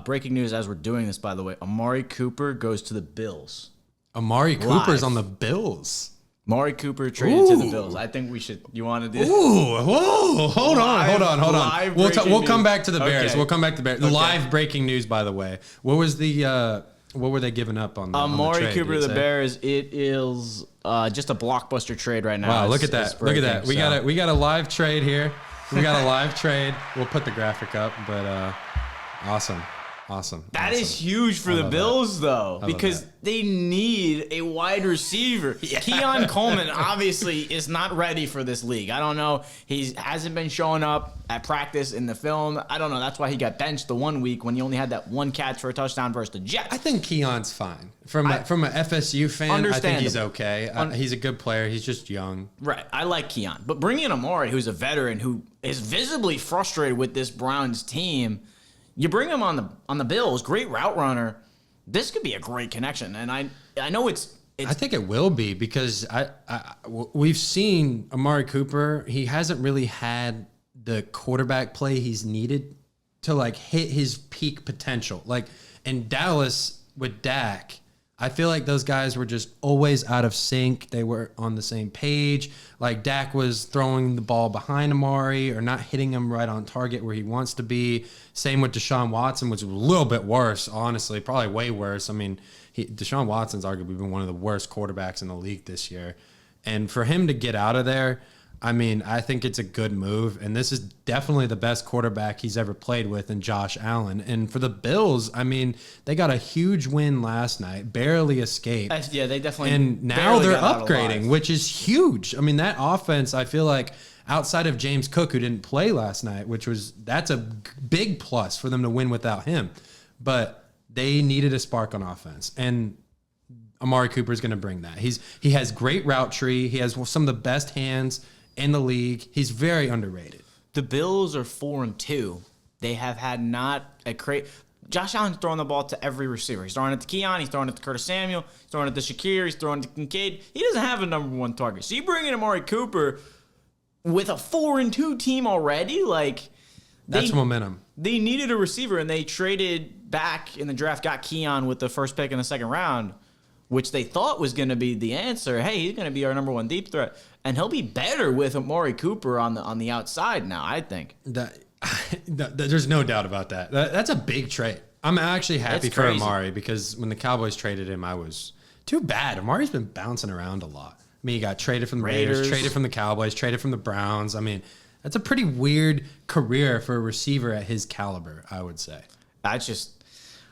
breaking news as we're doing this, by the way. Amari Cooper goes to the Bills. Amari Cooper's on the Bills. Amari Cooper traded to the Bills. I think we should. You want to do this? Ooh, whoa, hold on. We'll come back to the Bears. Okay. We'll come back to the Bears. Okay. Live breaking news, by the way. What was what were they giving up on the Amari trade, Cooper to the Bears? It is just a blockbuster trade right now. Wow, look at that. Look at that. We got a live trade here. We got a live trade. We'll put the graphic up, but awesome. That is huge for the Bills, though, because they need a wide receiver. Yeah. Keon Coleman obviously is not ready for this league. I don't know. He hasn't been showing up at practice in the film. I don't know. That's why he got benched the 1 week when he only had that one catch for a touchdown versus the Jets. I think Keon's fine. From an FSU fan, I think he's okay. He's a good player. He's just young. Right. I like Keon. But bringing in Amari, who's a veteran, who is visibly frustrated with this Browns team, you bring him on the Bills, great route runner. This could be a great connection, and I know it's. I think it will be because we've seen Amari Cooper. He hasn't really had the quarterback play he's needed to like hit his peak potential. Like in Dallas with Dak, I feel like those guys were just always out of sync. They were on the same page. Like Dak was throwing the ball behind Amari or not hitting him right on target where he wants to be. Same with Deshaun Watson, which was a little bit worse, honestly, probably way worse. I mean, Deshaun Watson's arguably been one of the worst quarterbacks in the league this year. And for him to get out of there, I mean, I think it's a good move, and this is definitely the best quarterback he's ever played with in Josh Allen. And for the Bills, I mean, they got a huge win last night, barely escaped. Yeah, they definitely. And now they're upgrading, which is huge. I mean, that offense, I feel like outside of James Cook, who didn't play last night, that's a big plus for them to win without him. But they needed a spark on offense, and Amari Cooper is going to bring that. He has great route tree. He has some of the best hands in the league. He's very underrated. The Bills are 4-2. They have had not a great. Josh Allen's throwing the ball to every receiver. He's throwing it to Keon. He's throwing it to Curtis Samuel. He's throwing it to Shakir. He's throwing it to Kincaid. He doesn't have a number one target. So you bring in Amari Cooper with a 4-2 team already, like that's momentum. They needed a receiver, and they traded back in the draft, got Keon with the first pick in the second round, which they thought was going to be the answer. Hey, he's going to be our number one deep threat, and he'll be better with Amari Cooper on the outside now, I think. There's no doubt about that. That's a big trade. I'm actually happy for Amari because when the Cowboys traded him, I was too bad. Amari's been bouncing around a lot. I mean, he got traded from the Raiders, traded from the Cowboys, traded from the Browns. I mean, that's a pretty weird career for a receiver at his caliber, I would say. That's just,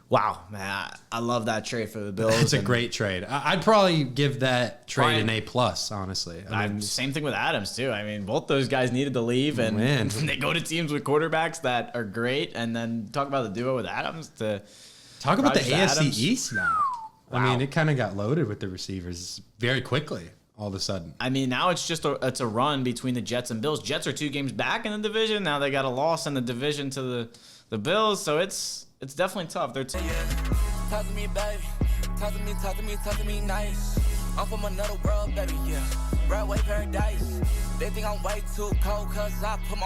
wow, man. I love that trade for the Bills. It's a great trade. I'd probably give that trade an A+, honestly. I mean, same thing with Adams, too. I mean, both those guys needed to leave, and they go to teams with quarterbacks that are great, and then talk about the duo with Adams. Talk about the AFC East now. Wow. I mean, it kind of got loaded with the receivers very quickly. All of a sudden. I mean, now it's just a run between the Jets and Bills. Jets are 2 games back in the division. Now they got a loss in the division to the Bills, so it's definitely tough. They're Talk to me, baby. Talk to me nice. I'm from another world, baby, yeah. Right way paradise. They think I'm way too cold, cause I put my